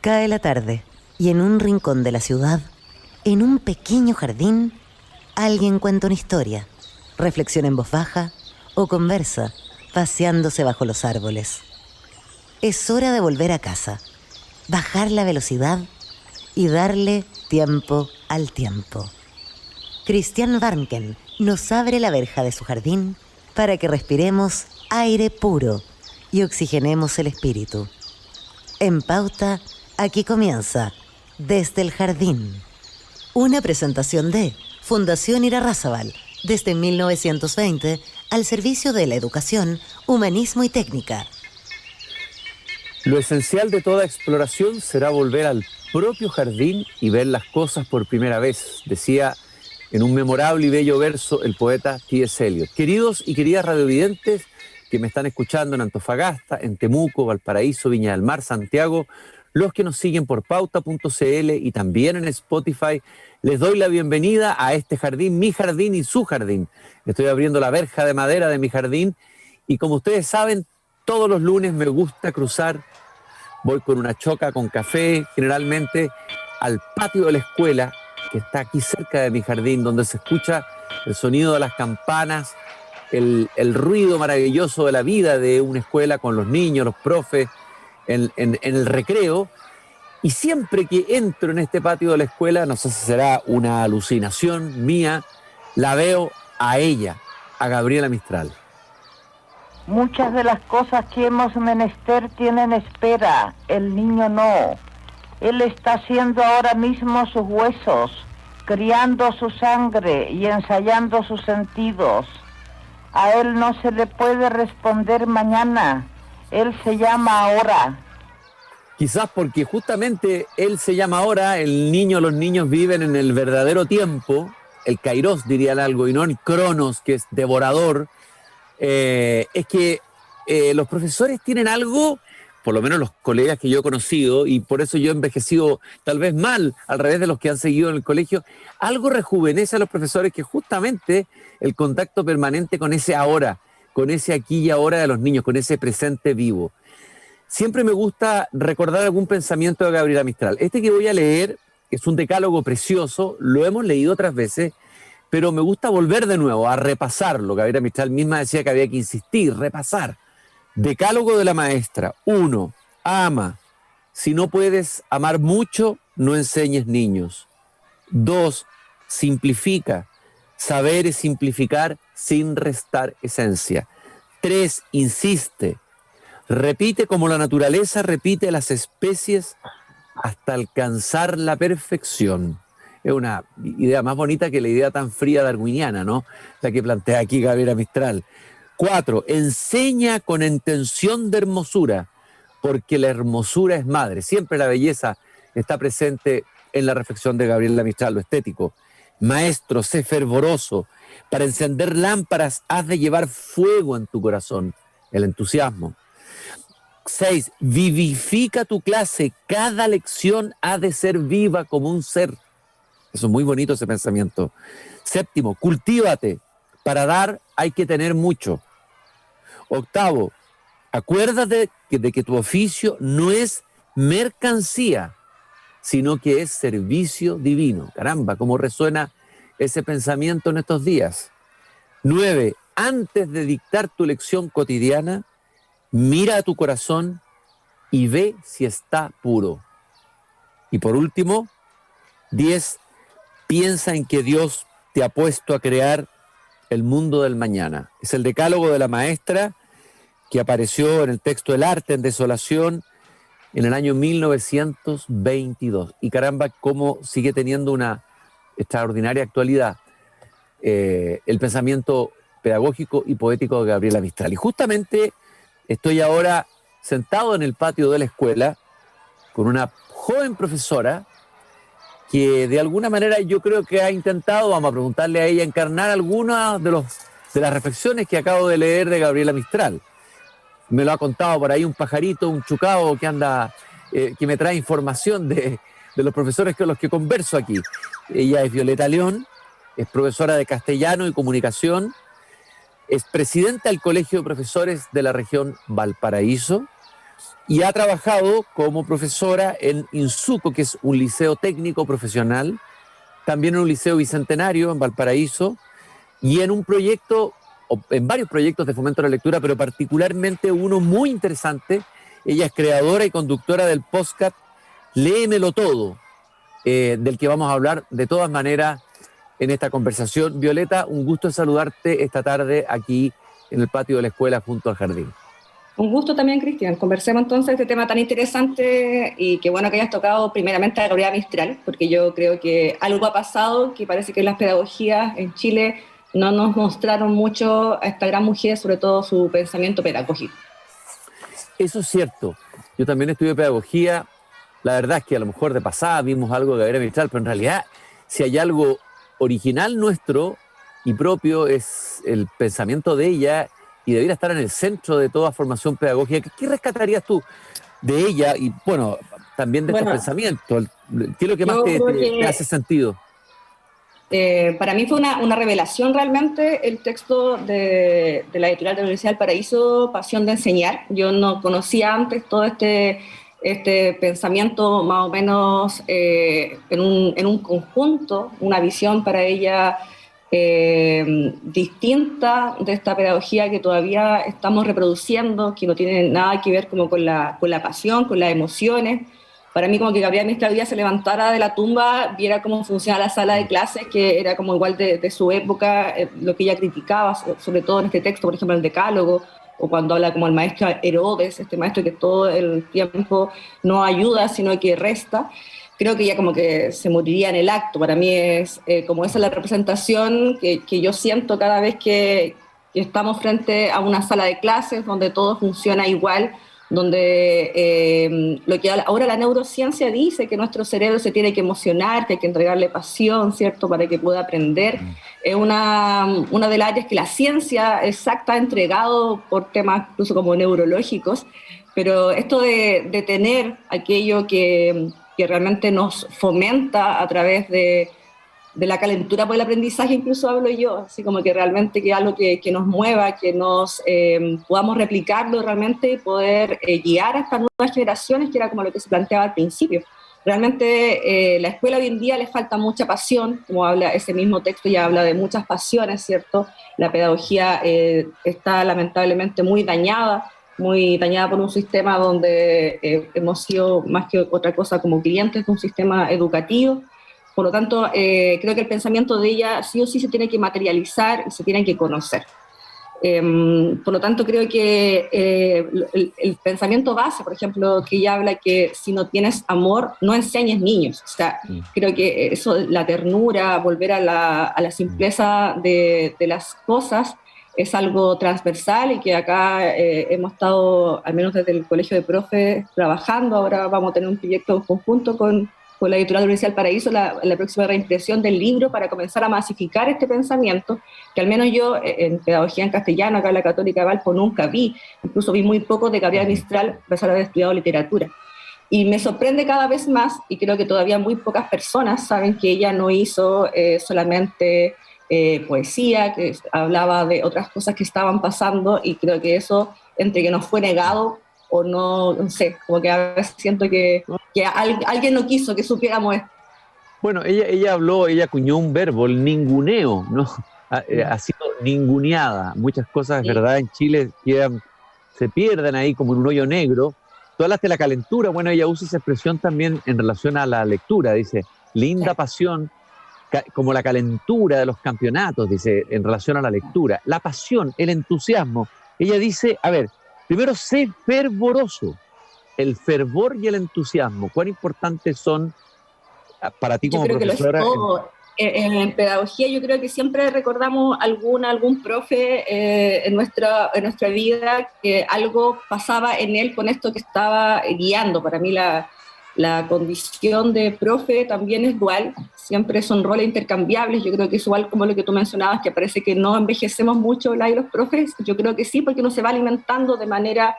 Cae la tarde y en un rincón de la ciudad, en un pequeño jardín, alguien cuenta una historia, reflexiona en voz baja o conversa, paseándose bajo los árboles. Es hora de volver a casa, bajar la velocidad y darle tiempo al tiempo. Christian Warnken nos abre la verja de su jardín para que respiremos aire puro y oxigenemos el espíritu. En Pauta, aquí comienza Desde el Jardín. Una presentación de Fundación Irarrázaval, desde 1920, al servicio de la educación, humanismo y técnica. Lo esencial de toda exploración será volver al propio jardín y ver las cosas por primera vez, decía en un memorable y bello verso el poeta T.S. Eliot. Queridos y queridas radiovidentes que me están escuchando en Antofagasta, en Temuco, Valparaíso, Viña del Mar, Santiago, los que nos siguen por pauta.cl y también en Spotify, les doy la bienvenida a este jardín, mi jardín y su jardín. Estoy abriendo la verja de madera de mi jardín y como ustedes saben, todos los lunes me gusta cruzar, voy con una choca, con café, generalmente al patio de la escuela, que está aquí cerca de mi jardín, donde se escucha el sonido de las campanas, el ruido maravilloso de la vida de una escuela con los niños, los profes, en el recreo. Y siempre que entro en este patio de la escuela, no sé si será una alucinación mía, la veo a ella, a Gabriela Mistral. Muchas de las cosas que hemos menester tienen espera, el niño no. Él está haciendo ahora mismo sus huesos, criando su sangre y ensayando sus sentidos. A él no se le puede responder mañana, él se llama ahora. Quizás porque justamente él se llama ahora, los niños viven en el verdadero tiempo, el kairos dirían algo, y no el cronos, que es devorador. Es que los profesores tienen algo, por lo menos los colegas que yo he conocido, y por eso yo he envejecido tal vez mal, al revés de los que han seguido en el colegio, algo rejuvenece a los profesores, que justamente el contacto permanente con ese ahora, con ese aquí y ahora de los niños, con ese presente vivo. Siempre me gusta recordar algún pensamiento de Gabriela Mistral. Este que voy a leer es un decálogo precioso, lo hemos leído otras veces, pero me gusta volver de nuevo a repasarlo. Gabriela Mistral misma decía que había que insistir, repasar. Decálogo de la maestra. 1. Ama. Si no puedes amar mucho, no enseñes niños. 2. Simplifica. Saber es simplificar sin restar esencia. 3. Insiste. Repite como la naturaleza repite las especies hasta alcanzar la perfección. Es una idea más bonita que la idea tan fría darwiniana, ¿no? La que plantea aquí Gabriela Mistral. 4. Enseña con intención de hermosura, porque la hermosura es madre. Siempre la belleza está presente en la reflexión de Gabriela Mistral, lo estético. Maestro, sé fervoroso. Para encender lámparas has de llevar fuego en tu corazón, el entusiasmo. 6. Vivifica tu clase. Cada lección ha de ser viva como un ser. Eso es muy bonito, ese pensamiento. 7. Cultívate. Para dar hay que tener mucho. 8. Acuérdate de que tu oficio no es mercancía, sino que es servicio divino. Caramba, cómo resuena ese pensamiento en estos días. 9. Antes de dictar tu lección cotidiana, mira a tu corazón y ve si está puro. Y por último, 10. Piensa en que Dios te ha puesto a crear el mundo del mañana. Es el decálogo de la maestra que apareció en el texto El arte en desolación en el año 1922. Y caramba, cómo sigue teniendo una extraordinaria actualidad el pensamiento pedagógico y poético de Gabriela Mistral. Y justamente estoy ahora sentado en el patio de la escuela con una joven profesora que de alguna manera yo creo que ha intentado, vamos a preguntarle a ella, encarnar algunas de las reflexiones que acabo de leer de Gabriela Mistral. Me lo ha contado por ahí un pajarito, un chucao que anda, que me trae información de los profesores con los que converso aquí. Ella es Violeta León, es profesora de castellano y comunicación, es presidenta del Colegio de Profesores de la región Valparaíso, y ha trabajado como profesora en INSUCO, que es un liceo técnico profesional, también en un liceo bicentenario en Valparaíso, y en un proyecto, o en varios proyectos de fomento a la lectura, pero particularmente uno muy interesante. Ella es creadora y conductora del podcast Léemelo Todo, del que vamos a hablar de todas maneras en esta conversación. Violeta, un gusto saludarte esta tarde aquí en el patio de la escuela junto al jardín. Un gusto también, Cristian. Conversemos entonces de este tema tan interesante y qué bueno que hayas tocado primeramente a Gabriela Mistral, porque yo creo que algo ha pasado, que parece que las pedagogías en Chile no nos mostraron mucho a esta gran mujer, sobre todo su pensamiento pedagógico. Eso es cierto. Yo también estudié pedagogía. La verdad es que a lo mejor de pasada vimos algo de Gabriela Mistral, pero en realidad si hay algo original nuestro y propio es el pensamiento de ella, y debería estar en el centro de toda formación pedagógica. ¿Qué rescatarías tú de ella y, bueno, también de estos pensamientos? ¿Qué es lo que más te hace sentido? Para mí fue una revelación realmente el texto de la editorial de la Universidad del Paraíso, Pasión de Enseñar. Yo no conocía antes todo este pensamiento más o menos en un conjunto, una visión para ella distinta de esta pedagogía que todavía estamos reproduciendo, que no tiene nada que ver como con la pasión, con las emociones. Para mí como que Gabriela Mistral se levantara de la tumba, viera cómo funciona la sala de clases, que era como igual de su época, lo que ella criticaba, sobre todo en este texto, por ejemplo el Decálogo, o cuando habla como el maestro Herodes, este maestro que todo el tiempo no ayuda, sino que resta. Creo que ella como que se moriría en el acto. Para mí es como esa es la representación que yo siento cada vez que estamos frente a una sala de clases donde todo funciona igual, donde lo que ahora la neurociencia dice que nuestro cerebro se tiene que emocionar, que hay que entregarle pasión, ¿cierto?, para que pueda aprender. Es una de las áreas que la ciencia exacta ha entregado por temas incluso como neurológicos, pero esto de tener aquello que realmente nos fomenta a través de la calentura por el aprendizaje, incluso hablo yo, así como que realmente que algo que nos mueva, que nos podamos replicarlo realmente y poder guiar a estas nuevas generaciones, que era como lo que se planteaba al principio. Realmente la escuela hoy en día le falta mucha pasión, como habla ese mismo texto, ya habla de muchas pasiones, ¿cierto? La pedagogía está lamentablemente muy dañada por un sistema donde hemos sido más que otra cosa como clientes de un sistema educativo. Por lo tanto, creo que el pensamiento de ella sí o sí se tiene que materializar y se tiene que conocer. Por lo tanto, creo que el pensamiento base, por ejemplo, que ella habla que si no tienes amor, no enseñes niños. O sea, creo que eso, la ternura, volver a la simpleza de las cosas, es algo transversal y que acá hemos estado, al menos desde el Colegio de Profes, trabajando. Ahora vamos a tener un proyecto conjunto con la editorial de la Universidad del Paraíso, la próxima reimpresión del libro para comenzar a masificar este pensamiento, que al menos yo en pedagogía en castellano, acá en la Católica de Valpo, nunca vi. Incluso vi muy poco de Gabriela Mistral, a pesar de haber estudiado literatura. Y me sorprende cada vez más, y creo que todavía muy pocas personas saben que ella no hizo solamente poesía, que hablaba de otras cosas que estaban pasando, y creo que eso, entre que nos fue negado o no sé, como que a veces siento que alguien no quiso que supiéramos esto. Bueno, ella acuñó un verbo, el ninguneo, ¿no? Ha sido ninguneada. Muchas cosas, ¿verdad? En Chile se pierden ahí como en un hoyo negro. Tú hablaste de la calentura. Bueno, ella usa esa expresión también en relación a la lectura. Dice, linda pasión, como la calentura de los campeonatos, dice, en relación a la lectura. La pasión, el entusiasmo. Ella dice, a ver, primero, sé fervoroso. El fervor y el entusiasmo, ¿cuán importantes son para ti como profesora? Yo creo que lo es todo. En pedagogía yo creo que siempre recordamos algún profe en nuestra vida que algo pasaba en él con esto que estaba guiando. Para mí la condición de profe también es dual, siempre son roles intercambiables. Yo creo que es igual como lo que tú mencionabas, que parece que no envejecemos mucho los profes. Yo creo que sí, porque uno se va alimentando de manera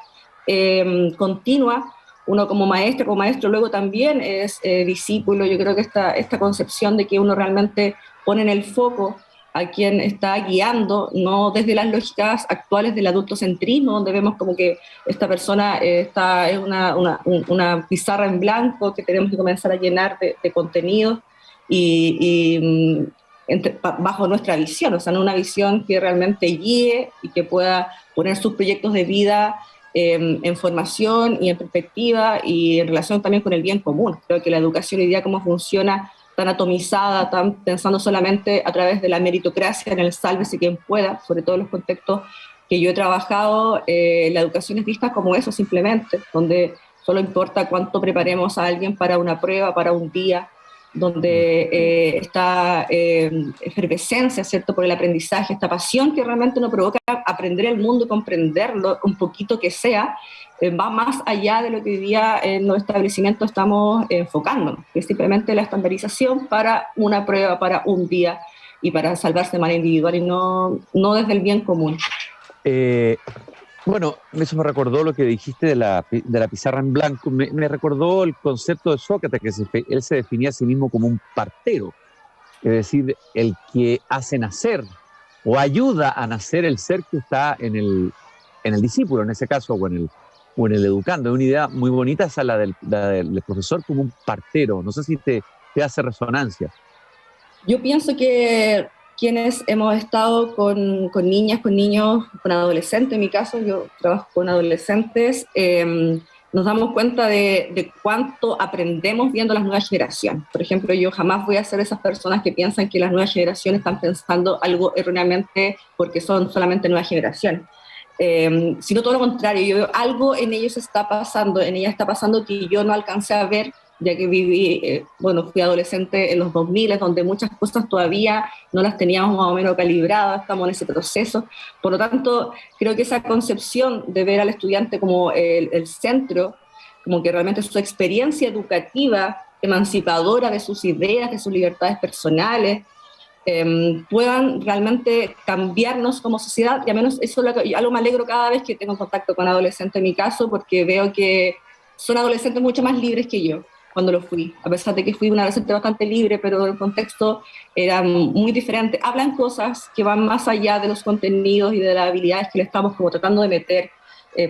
continua. Uno como maestro luego también es discípulo. Yo creo que esta concepción de que uno realmente pone en el foco a quien está guiando, no desde las lógicas actuales del adultocentrismo, donde vemos como que esta persona es una pizarra en blanco que tenemos que comenzar a llenar de contenidos bajo nuestra visión, o sea, no una visión que realmente guíe y que pueda poner sus proyectos de vida en formación y en perspectiva y en relación también con el bien común. Creo que la educación hoy día, cómo funciona, tan atomizada, tan pensando solamente a través de la meritocracia en el sálvese quien pueda, sobre todo en los contextos que yo he trabajado, la educación es vista como eso simplemente, donde solo importa cuánto preparemos a alguien para una prueba, para un día, donde esta efervescencia, ¿cierto?, por el aprendizaje, esta pasión que realmente nos provoca aprender el mundo y comprenderlo, un poquito que sea, va más allá de lo que hoy día en los establecimientos estamos enfocándonos, que es simplemente la estandarización para una prueba, para un día y para salvarse de manera individual y no desde el bien común. Bueno, eso me recordó lo que dijiste de la pizarra en blanco, me recordó el concepto de Sócrates, que él se definía a sí mismo como un partero, es decir, el que hace nacer o ayuda a nacer el ser que está en el discípulo, en ese caso, o en el educando. Es una idea muy bonita esa, la del profesor como un partero. No sé si te hace resonancia. Yo pienso que quienes hemos estado con niñas, con niños, con adolescentes, en mi caso, yo trabajo con adolescentes, nos damos cuenta de cuánto aprendemos viendo las nuevas generaciones. Por ejemplo, yo jamás voy a ser esas personas que piensan que las nuevas generaciones están pensando algo erróneamente porque son solamente nuevas generaciones. Sino todo lo contrario, yo veo algo en ellos está pasando, en ellas está pasando que yo no alcancé a ver, ya que viví, fui adolescente en los 2000, donde muchas cosas todavía no las teníamos más o menos calibradas, estamos en ese proceso. Por lo tanto, creo que esa concepción de ver al estudiante como el centro, como que realmente su experiencia educativa, emancipadora de sus ideas, de sus libertades personales, puedan realmente cambiarnos como sociedad, y al menos eso es algo me alegro cada vez que tengo contacto con adolescentes en mi caso, porque veo que son adolescentes mucho más libres que yo cuando lo fui, a pesar de que fui una adolescente bastante libre, pero el contexto era muy diferente. Hablan cosas que van más allá de los contenidos y de las habilidades que le estamos como tratando de meter.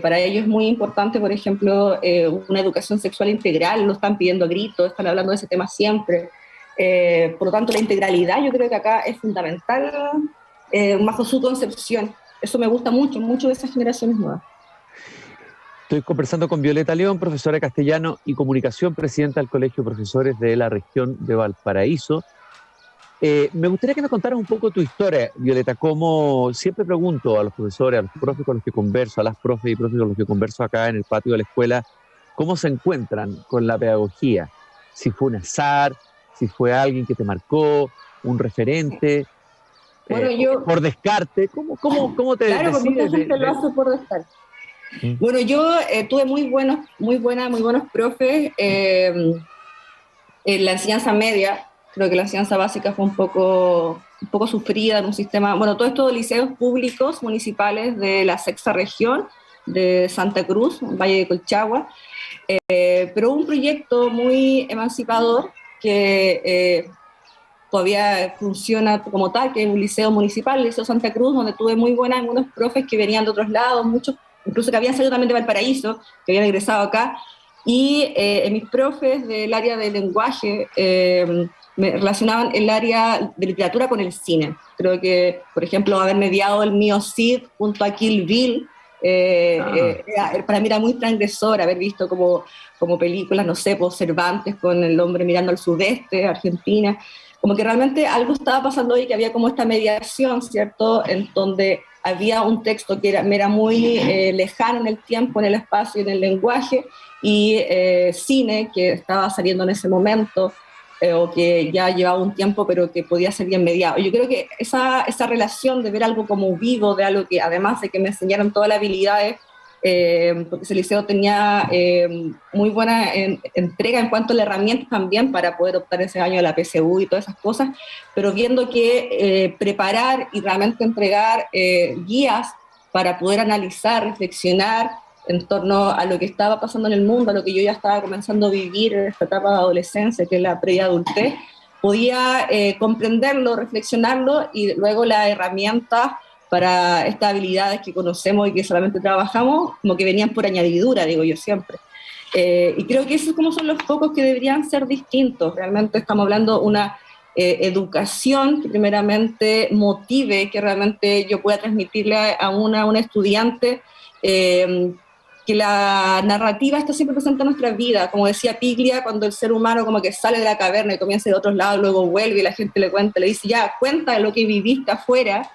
Para ellos es muy importante, por ejemplo, una educación sexual integral, lo están pidiendo a gritos, están hablando de ese tema siempre. Por lo tanto, la integralidad yo creo que acá es fundamental bajo su concepción. Eso me gusta mucho de esas generaciones nuevas. Estoy conversando con Violeta León, profesora de castellano y comunicación, presidenta del Colegio de Profesores de la región de Valparaíso. Me gustaría que me contaras un poco tu historia, Violeta. Como siempre pregunto a los profesores, a los profes con los que converso, a las profes y profes con los que converso acá en el patio de la escuela, cómo se encuentran con la pedagogía. Si fue un azar, si fue alguien que te marcó, un referente, bueno, por descarte. ¿Cómo te decides? Claro, porque mucha gente lo hace por descarte. Bueno, yo tuve muy buenos profes en la enseñanza media. Creo que la enseñanza básica fue un poco sufrida en un sistema, todo estos liceos públicos municipales de la sexta región de Santa Cruz, Valle de Colchagua, pero un proyecto muy emancipador que todavía funciona como tal, que es un liceo municipal, el Liceo Santa Cruz, donde tuve muy buenos profes que venían de otros lados, muchos incluso que habían salido también de Valparaíso, que habían egresado acá, y mis profes del área de lenguaje me relacionaban el área de literatura con el cine. Creo que, por ejemplo, haber mediado el mío Cid junto a Kill Bill, para mí era muy transgresor haber visto como películas, no sé, por Cervantes con el hombre mirando al sudeste, Argentina, como que realmente algo estaba pasando ahí, que había como esta mediación, ¿cierto?, en donde había un texto que me era muy lejano en el tiempo, en el espacio, en el lenguaje, y cine que estaba saliendo en ese momento, o que ya llevaba un tiempo, pero que podía ser bien mediado. Yo creo que esa relación de ver algo como vivo, de algo que además de que me enseñaron todas las habilidades, porque ese liceo tenía muy buena entrega en cuanto a la herramienta también para poder optar ese año a la PSU y todas esas cosas, pero viendo que preparar y realmente entregar guías para poder analizar, reflexionar en torno a lo que estaba pasando en el mundo, a lo que yo ya estaba comenzando a vivir en esta etapa de adolescencia, que es la preadultez, podía comprenderlo, reflexionarlo, y luego las herramientas para estas habilidades que conocemos y que solamente trabajamos, como que venían por añadidura, digo yo siempre. Y creo que esos como son los focos que deberían ser distintos. Realmente estamos hablando de una educación que primeramente motive, que realmente yo pueda transmitirle a una estudiante que la narrativa está siempre presente en nuestra vida. Como decía Piglia, cuando el ser humano como que sale de la caverna y comienza de otros lados, luego vuelve y la gente le cuenta, le dice, ya, cuenta lo que viviste afuera.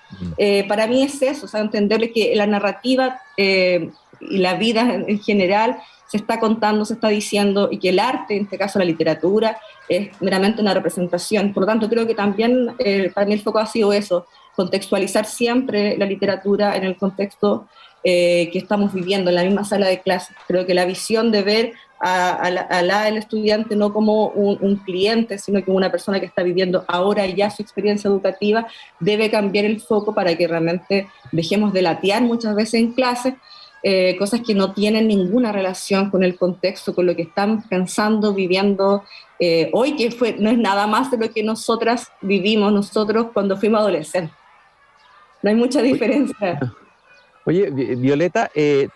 Para mí es eso, o sea, entenderle que la narrativa y la vida en general se está contando, se está diciendo, y que el arte, en este caso la literatura, es meramente una representación. Por lo tanto, creo que también para mí el foco ha sido eso, contextualizar siempre la literatura en el contexto que estamos viviendo, en la misma sala de clases. Creo que la visión de ver al estudiante no como un cliente, sino como una persona que está viviendo ahora ya su experiencia educativa, debe cambiar el foco para que realmente dejemos de latear muchas veces en clases cosas que no tienen ninguna relación con el contexto, con lo que están pensando, viviendo hoy, que no es nada más de lo que nosotras vivimos nosotros cuando fuimos adolescentes. No hay mucha diferencia. Oye, Violeta,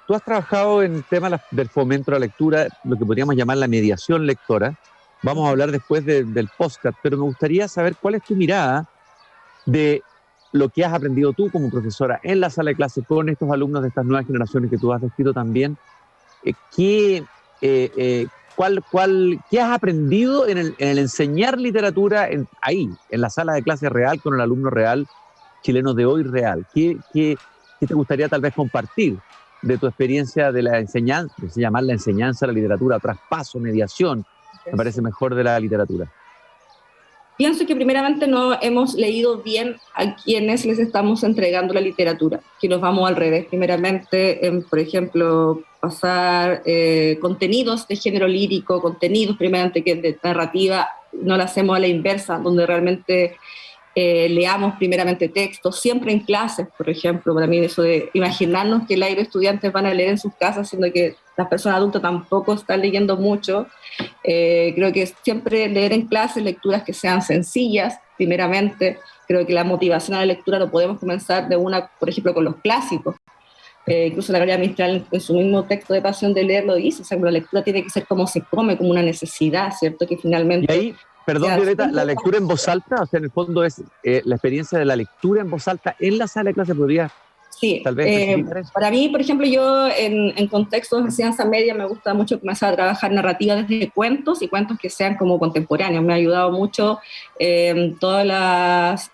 tú has trabajado en el tema del fomento a la lectura, lo que podríamos llamar la mediación lectora. Vamos a hablar después del podcast, pero me gustaría saber cuál es tu mirada de lo que has aprendido tú como profesora en la sala de clase con estos alumnos de estas nuevas generaciones que tú has descrito también. ¿Qué has aprendido en el enseñar literatura ahí, en la sala de clase real, con el alumno real, chileno de hoy real? ¿Qué te gustaría tal vez compartir de tu experiencia de la enseñanza, de llamar la enseñanza, la literatura, traspaso, mediación, me parece mejor, de la literatura? Pienso que primeramente no hemos leído bien a quienes les estamos entregando la literatura, que nos vamos al revés. Primeramente, por ejemplo, pasar contenidos de género lírico, contenidos primeramente que de narrativa, no lo hacemos a la inversa, donde realmente leamos primeramente textos, siempre en clases, por ejemplo. Para mí eso de imaginarnos que los estudiantes van a leer en sus casas, siendo que las personas adultas tampoco están leyendo mucho. Creo que siempre leer en clases lecturas que sean sencillas, primeramente. Creo que la motivación a la lectura lo podemos comenzar por ejemplo, con los clásicos. Incluso la Gabriela Mistral en su mismo texto de Pasión de Leer lo dice, o sea, la lectura tiene que ser como se come, como una necesidad, ¿cierto? Que finalmente... Y ahí, perdón, Violeta, la lectura en voz alta, o sea, en el fondo es la experiencia de la lectura en voz alta en la sala de clase, podría... Sí, tal vez para mí, por ejemplo, yo en contextos de enseñanza media me gusta mucho comenzar a trabajar narrativa desde cuentos, y cuentos que sean como contemporáneos. Me ha ayudado mucho todas las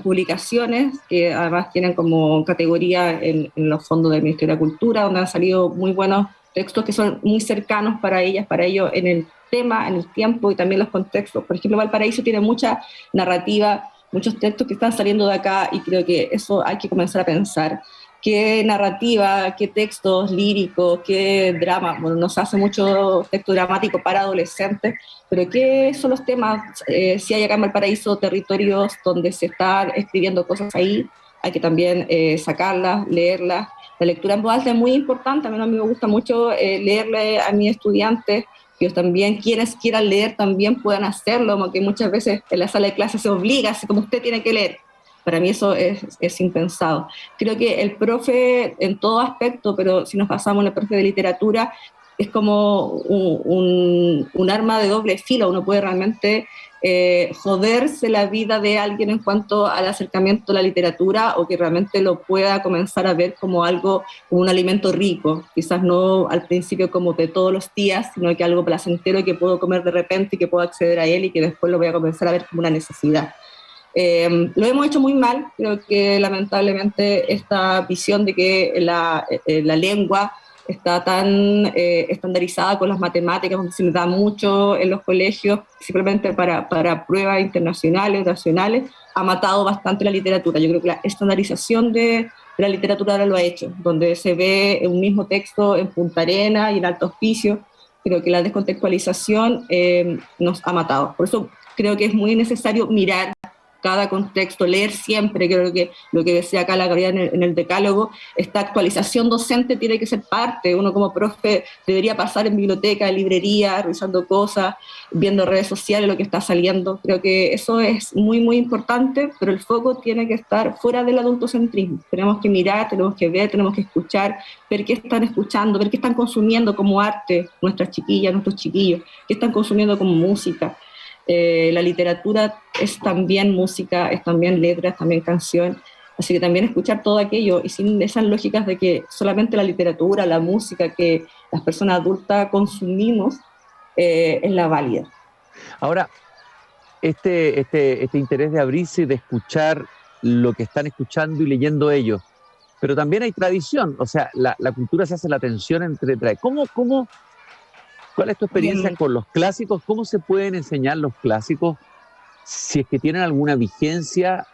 publicaciones, que además tienen como categoría en los fondos del Ministerio de Cultura, donde han salido muy buenos textos que son muy cercanos para ellos en el tema, en el tiempo y también los contextos. Por ejemplo, Valparaíso tiene mucha narrativa, muchos textos que están saliendo de acá, y creo que eso hay que comenzar a pensar. ¿Qué narrativa, qué textos líricos, qué drama? Bueno, nos hace mucho texto dramático para adolescentes, pero ¿qué son los temas? Si hay acá en Valparaíso territorios donde se están escribiendo cosas ahí, hay que también sacarlas, leerlas. La lectura en voz alta es muy importante. A mí me gusta mucho leerle a mis estudiantes, que también quienes quieran leer también puedan hacerlo, porque muchas veces en la sala de clase se obliga, así como usted tiene que leer. Para mí eso es impensado. Creo que el profe en todo aspecto, pero si nos pasamos en el profe de literatura, es como un arma de doble filo. Uno puede realmente joderse la vida de alguien en cuanto al acercamiento a la literatura, o que realmente lo pueda comenzar a ver como algo, como un alimento rico, quizás no al principio como de todos los días, sino que algo placentero que puedo comer de repente y que puedo acceder a él, y que después lo voy a comenzar a ver como una necesidad. Lo hemos hecho muy mal. Creo que lamentablemente esta visión de que la lengua está tan estandarizada con las matemáticas, donde se le da mucho en los colegios, simplemente para pruebas internacionales, nacionales, ha matado bastante la literatura. Yo creo que la estandarización de la literatura ahora lo ha hecho, donde se ve un mismo texto en Punta Arenas y en Alto Hospicio. Creo que la descontextualización nos ha matado. Por eso creo que es muy necesario mirar cada contexto, leer siempre, creo que lo que decía acá la Gabriela en el decálogo, esta actualización docente tiene que ser parte, uno como profe debería pasar en biblioteca, en librería, revisando cosas, viendo redes sociales, lo que está saliendo, creo que eso es muy, muy importante, pero el foco tiene que estar fuera del adultocentrismo, tenemos que mirar, tenemos que ver, tenemos que escuchar, ver qué están escuchando, ver qué están consumiendo como arte nuestras chiquillas, nuestros chiquillos, qué están consumiendo como música. La literatura es también música, es también letra, es también canción, así que también escuchar todo aquello y sin esas lógicas de que solamente la literatura, la música que las personas adultas consumimos es la válida. Ahora, este interés de abrirse y de escuchar lo que están escuchando y leyendo ellos, pero también hay tradición, o sea, la cultura se hace la tensión entre... ¿Cuál es tu experiencia con los clásicos? ¿Cómo se pueden enseñar los clásicos si es que tienen alguna vigencia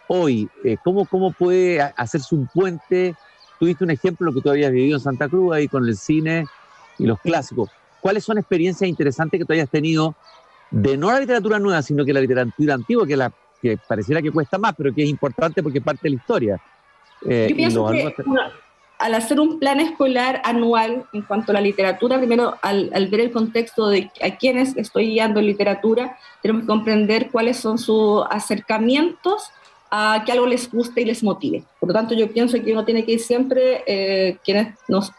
hoy? ¿Cómo puede hacerse un puente? Tuviste un ejemplo que tú habías vivido en Santa Cruz ahí con el cine y los clásicos. ¿Cuáles son experiencias interesantes que tú hayas tenido de no la literatura nueva, sino que la literatura antigua, que pareciera que cuesta más, pero que es importante porque es parte de la historia? Yo pienso que al hacer un plan escolar anual en cuanto a la literatura, primero al ver el contexto de a quienes estoy guiando en literatura, tenemos que comprender cuáles son sus acercamientos a que algo les guste y les motive. Por lo tanto, yo pienso que uno tiene que ir siempre, quienes nos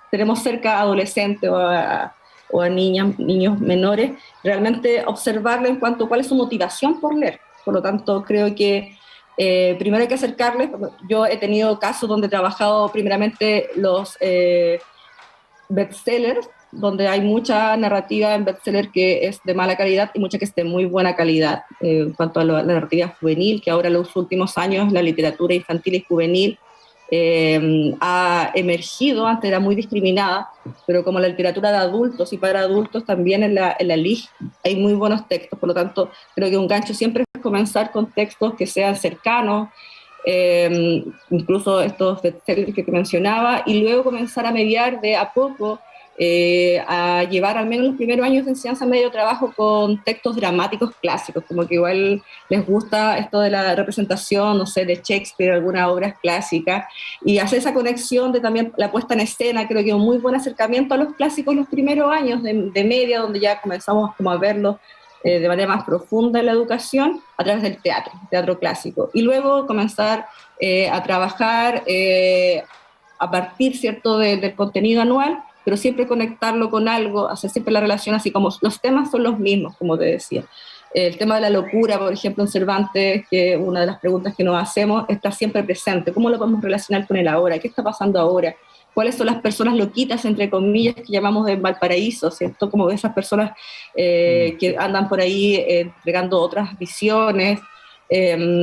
tenemos cerca, adolescentes o a niños menores, realmente observarle en cuanto a cuál es su motivación por leer. Por lo tanto, creo que primero hay que acercarles. Yo he tenido casos donde he trabajado primeramente los bestsellers, donde hay mucha narrativa en bestseller que es de mala calidad y mucha que es de muy buena calidad. En cuanto a la narrativa juvenil, que ahora en los últimos años la literatura infantil y juvenil ha emergido, antes era muy discriminada, pero como la literatura de adultos y para adultos también en la LIG hay muy buenos textos, por lo tanto creo que un gancho siempre es comenzar con textos que sean cercanos, incluso estos bestsellers que te mencionaba, y luego comenzar a mediar de a poco a llevar al menos los primeros años de enseñanza medio trabajo con textos dramáticos clásicos, como que igual les gusta esto de la representación, no sé, de Shakespeare, algunas obras clásicas, y hacer esa conexión de también la puesta en escena, creo que un muy buen acercamiento a los clásicos los primeros años de media, donde ya comenzamos como a verlos de manera más profunda en la educación a través del teatro clásico, y luego comenzar a trabajar a partir, ¿cierto?, del contenido anual, pero siempre conectarlo con algo, hacer siempre la relación así como los temas son los mismos, como te decía. El tema de la locura, por ejemplo, en Cervantes, que una de las preguntas que nos hacemos está siempre presente. ¿Cómo lo podemos relacionar con el ahora? ¿Qué está pasando ahora? ¿Cuáles son las personas loquitas, entre comillas, que llamamos de Valparaíso, ¿cierto? Como esas personas que andan por ahí entregando otras visiones.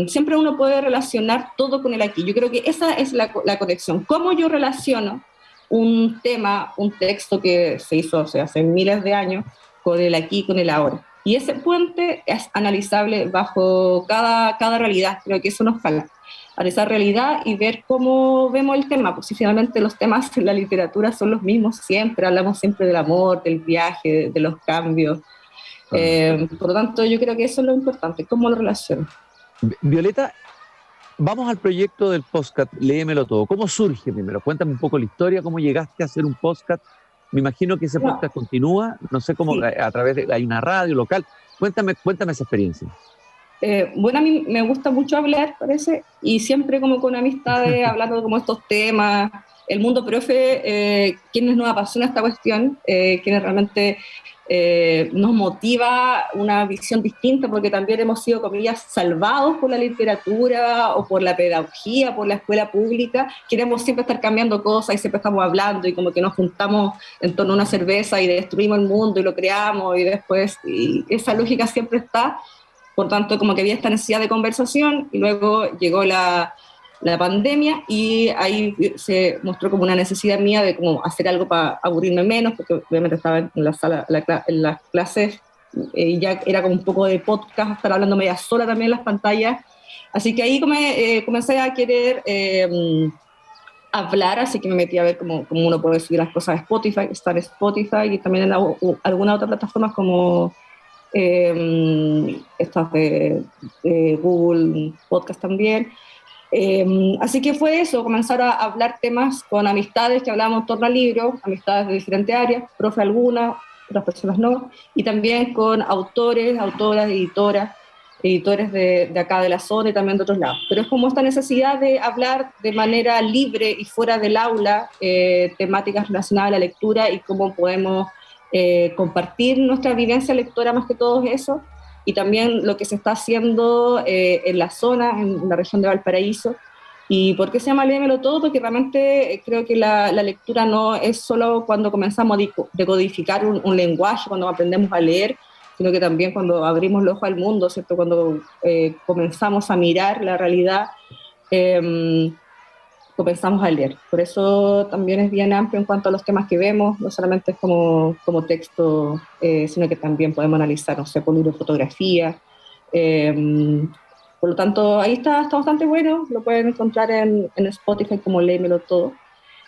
Siempre uno puede relacionar todo con el aquí. Yo creo que esa es la conexión. ¿Cómo yo relaciono un tema, un texto que se hizo hace miles de años, con el aquí, con el ahora? Y ese puente es analizable bajo cada realidad. Creo que eso nos falta, analizar realidad y ver cómo vemos el tema, pues si finalmente los temas en la literatura son los mismos siempre, hablamos siempre del amor, del viaje, de los cambios. Por lo tanto, yo creo que eso es lo importante, cómo lo relaciono. Violeta, vamos al proyecto del podcast, léemelo todo. ¿Cómo surge primero? Cuéntame un poco la historia, cómo llegaste a hacer un podcast. Me imagino que ese podcast continúa, no sé cómo, sí, a través de, hay una radio local. Cuéntame esa experiencia. Bueno, a mí me gusta mucho hablar, parece, y siempre como con amistades, hablando de como estos temas. El mundo profe, quienes nos apasiona esta cuestión, quienes realmente nos motiva una visión distinta, porque también hemos sido, comillas, salvados por la literatura o por la pedagogía, por la escuela pública. Queremos siempre estar cambiando cosas y siempre estamos hablando y como que nos juntamos en torno a una cerveza y destruimos el mundo y lo creamos y después, y esa lógica siempre está. Por tanto, como que había esta necesidad de conversación y luego llegó la pandemia y ahí se mostró como una necesidad mía de como hacer algo para aburrirme menos, porque obviamente estaba en la sala, en las clases, y ya era como un poco de podcast, estar hablando media sola también en las pantallas. Así que ahí comencé a querer hablar, así que me metí a ver cómo uno puede subir las cosas a Spotify, estar en Spotify y también en alguna otra plataforma como estas de Google Podcast también. Así que fue eso, comenzar a hablar temas con amistades que hablábamos en torno al libro, amistades de diferentes áreas, profe algunas, otras personas no, y también con autores, autoras, editores de acá de la zona y también de otros lados. Pero es como esta necesidad de hablar de manera libre y fuera del aula temáticas relacionadas a la lectura y cómo podemos compartir nuestra vivencia lectora más que todo eso, y también lo que se está haciendo en la zona, en la región de Valparaíso. ¿Y por qué se llama Léemelo Todo? Porque realmente creo que la lectura no es solo cuando comenzamos a decodificar un lenguaje, cuando aprendemos a leer, sino que también cuando abrimos los ojos al mundo, ¿cierto? Cuando comenzamos a mirar la realidad, comenzamos a leer. Por eso también es bien amplio en cuanto a los temas que vemos, no solamente es como texto, sino que también podemos analizar, no sé, por libro de fotografía. Por lo tanto, ahí está bastante bueno, lo pueden encontrar en Spotify como Léemelo Todo.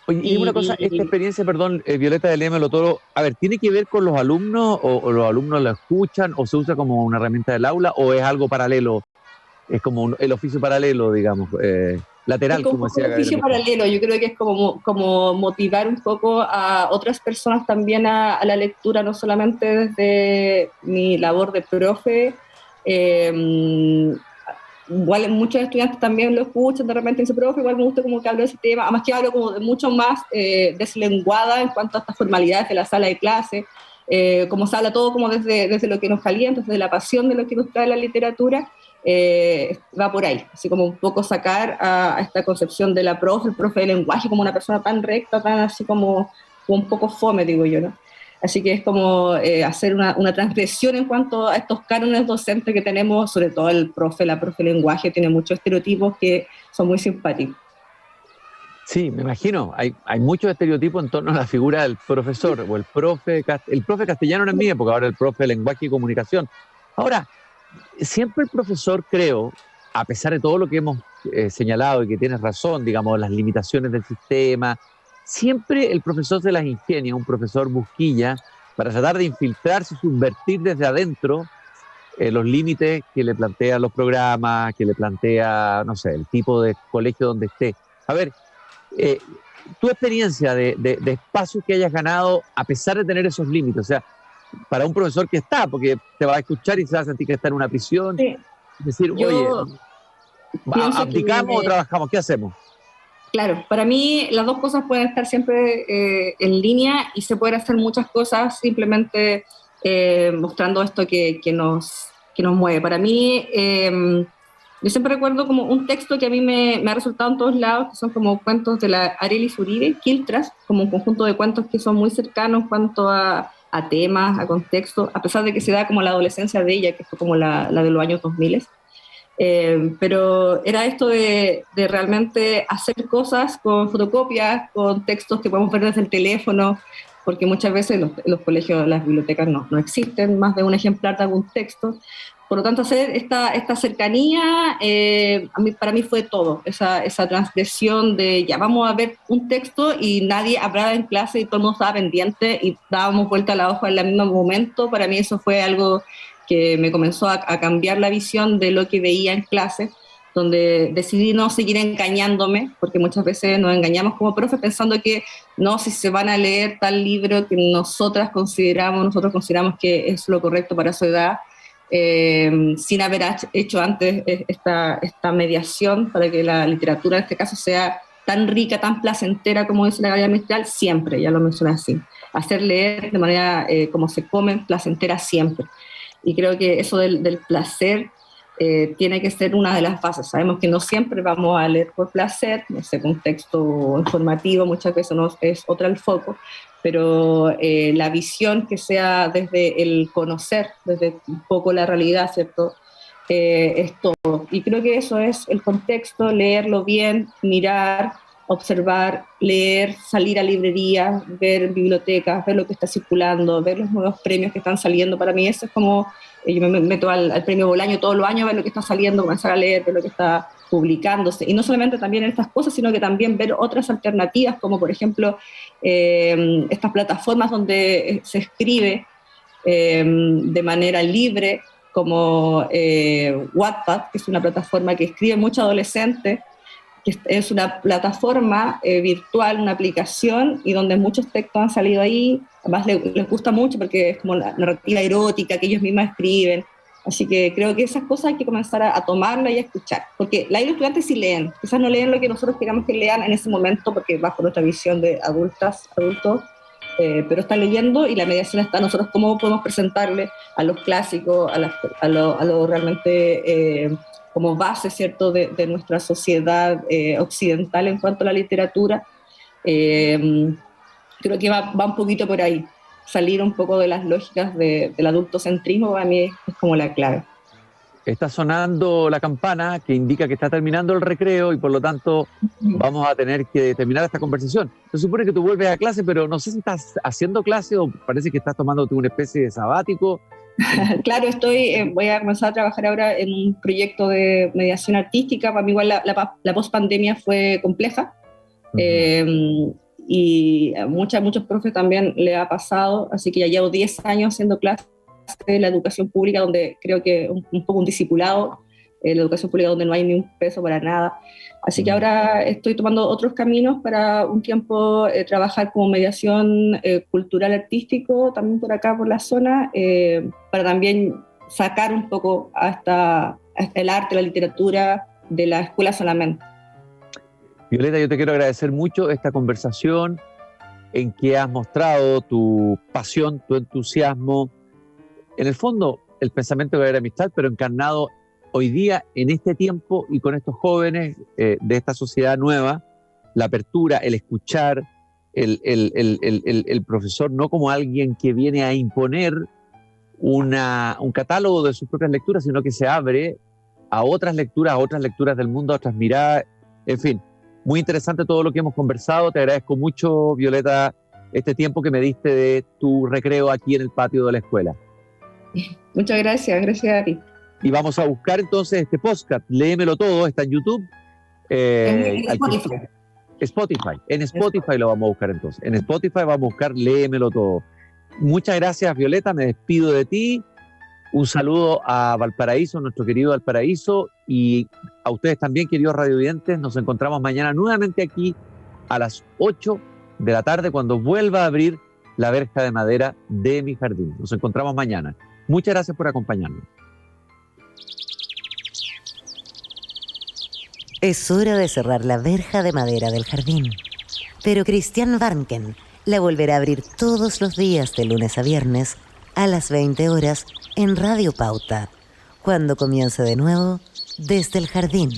Oye, y una cosa, esta experiencia, perdón, Violeta, de Léemelo Todo, a ver, ¿tiene que ver con los alumnos o los alumnos la escuchan o se usa como una herramienta del aula o es algo paralelo? Es como el oficio paralelo, digamos, lateral, es como decía un oficio paralelo. Yo creo que es como motivar un poco a otras personas también a la lectura, no solamente desde mi labor de profe. Igual muchos estudiantes también lo escuchan de repente y dicen, profe, igual me gusta como que hablo de ese tema, además que hablo como de mucho más deslenguada en cuanto a estas formalidades de la sala de clase, como se habla todo como desde lo que nos calienta, desde la pasión de lo que nos trae la literatura, va por ahí, así como un poco sacar a esta concepción de la profe, el profe de lenguaje como una persona tan recta, tan así como un poco fome, digo yo, ¿no? Así que es como hacer una transgresión en cuanto a estos cánones docentes que tenemos, sobre todo la profe de lenguaje, tiene muchos estereotipos que son muy simpáticos. Sí, me imagino, hay muchos estereotipos en torno a la figura del profesor, o el profe castellano era en mi época, ahora el profe de lenguaje y comunicación. Ahora, siempre el profesor, creo, a pesar de todo lo que hemos señalado y que tienes razón, digamos, las limitaciones del sistema, siempre el profesor se las ingenia, un profesor busquilla, para tratar de infiltrarse y subvertir desde adentro los límites que le plantean los programas, que le plantea, no sé, el tipo de colegio donde esté. A ver, tu experiencia de espacios que hayas ganado a pesar de tener esos límites, o sea, para un profesor que está, porque te va a escuchar y se va a sentir que está en una prisión, sí. Es decir, oye, ¿abdicamos o trabajamos? ¿Qué hacemos? Claro, para mí las dos cosas pueden estar siempre en línea y se pueden hacer muchas cosas simplemente mostrando esto que nos mueve. Para mí, yo siempre recuerdo como un texto que a mí me ha resultado en todos lados, que son como cuentos de la Arelis Uribe, Quiltras, como un conjunto de cuentos que son muy cercanos en cuanto a temas, a contexto, a pesar de que se da como la adolescencia de ella, que fue como la de los años 2000. Pero era esto de realmente hacer cosas con fotocopias, con textos que podemos ver desde el teléfono, porque muchas veces los colegios, las bibliotecas no existen más de un ejemplar de algún texto. Por lo tanto, hacer esta cercanía, para mí fue todo, esa transgresión de ya vamos a ver un texto y nadie hablaba en clase y todo el mundo estaba pendiente y dábamos vuelta a la hoja en el mismo momento. Para mí eso fue algo que me comenzó a cambiar la visión de lo que veía en clase, donde decidí no seguir engañándome, porque muchas veces nos engañamos como profes pensando que no, si se van a leer tal libro que nosotros consideramos que es lo correcto para su edad, sin haber hecho antes esta mediación para que la literatura en este caso sea tan rica, tan placentera como dice la Gabriela Mistral, siempre, ya lo mencioné así, hacer leer de manera como se come, placentera siempre. Y creo que eso del placer tiene que ser una de las bases. Sabemos que no siempre vamos a leer por placer, no sé, un texto informativo muchas veces no es otra el foco, pero la visión que sea desde el conocer, desde un poco la realidad, ¿cierto? Es todo. Y creo que eso es el contexto, leerlo bien, mirar, observar, leer, salir a librerías, ver bibliotecas, ver lo que está circulando, ver los nuevos premios que están saliendo. Para mí eso es como, yo me meto al premio Bolaño todos los años, ver lo que está saliendo, comenzar a leer, ver lo que está publicándose. Y no solamente también en estas cosas, sino que también ver otras alternativas, como por ejemplo estas plataformas donde se escribe de manera libre, como Wattpad, que es una plataforma que escribe muchos adolescentes, que es una plataforma virtual, una aplicación, y donde muchos textos han salido ahí. Además les gusta mucho porque es como la narrativa erótica que ellos mismos escriben. Así que creo que esas cosas hay que comenzar a tomarlas y a escuchar, porque ahí los estudiantes sí leen, quizás no leen lo que nosotros queramos que lean en ese momento, porque bajo nuestra visión de adultos, pero están leyendo, y la mediación está en nosotros cómo podemos presentarle a los clásicos, a lo realmente como base, ¿cierto?, de nuestra sociedad occidental en cuanto a la literatura. Creo que va un poquito por ahí. Salir un poco de las lógicas del adultocentrismo, para mí es como la clave. Está sonando la campana que indica que está terminando el recreo y por lo tanto vamos a tener que terminar esta conversación. Se supone que tú vuelves a clase, pero no sé si estás haciendo clase o parece que estás tomándote una especie de sabático. Claro, voy a comenzar a trabajar ahora en un proyecto de mediación artística. Para mí igual la post-pandemia fue compleja. Y a muchos profes también le ha pasado, así que ya llevo 10 años haciendo clases de la educación pública, donde creo que un poco un discipulado, la educación pública donde no hay ni un peso para nada. Así que ahora estoy tomando otros caminos para un tiempo trabajar como mediación cultural artístico, también por acá, por la zona, para también sacar un poco hasta el arte, la literatura de la escuela solamente. Violeta, yo te quiero agradecer mucho esta conversación en que has mostrado tu pasión, tu entusiasmo, en el fondo el pensamiento de la amistad, pero encarnado hoy día en este tiempo y con estos jóvenes de esta sociedad nueva, la apertura, el escuchar, el profesor no como alguien que viene a imponer un catálogo de sus propias lecturas, sino que se abre a otras lecturas del mundo, a otras miradas, en fin. Muy interesante todo lo que hemos conversado. Te agradezco mucho, Violeta, este tiempo que me diste de tu recreo aquí en el patio de la escuela. Muchas gracias a ti. Y vamos a buscar entonces este podcast, Léemelo Todo, está en YouTube. En Spotify. En Spotify lo vamos a buscar entonces. En Spotify vamos a buscar Léemelo Todo. Muchas gracias, Violeta, me despido de ti. Un saludo a Valparaíso, nuestro querido Valparaíso, y a ustedes también, queridos radiovidentes. Nos encontramos mañana nuevamente aquí a las 8 de la tarde cuando vuelva a abrir la verja de madera de mi jardín. Nos encontramos mañana. Muchas gracias por acompañarnos. Es hora de cerrar la verja de madera del jardín. Pero Cristian Warnken la volverá a abrir todos los días de lunes a viernes a las 20 horas en Radio Pauta, cuando comience de nuevo Desde el Jardín.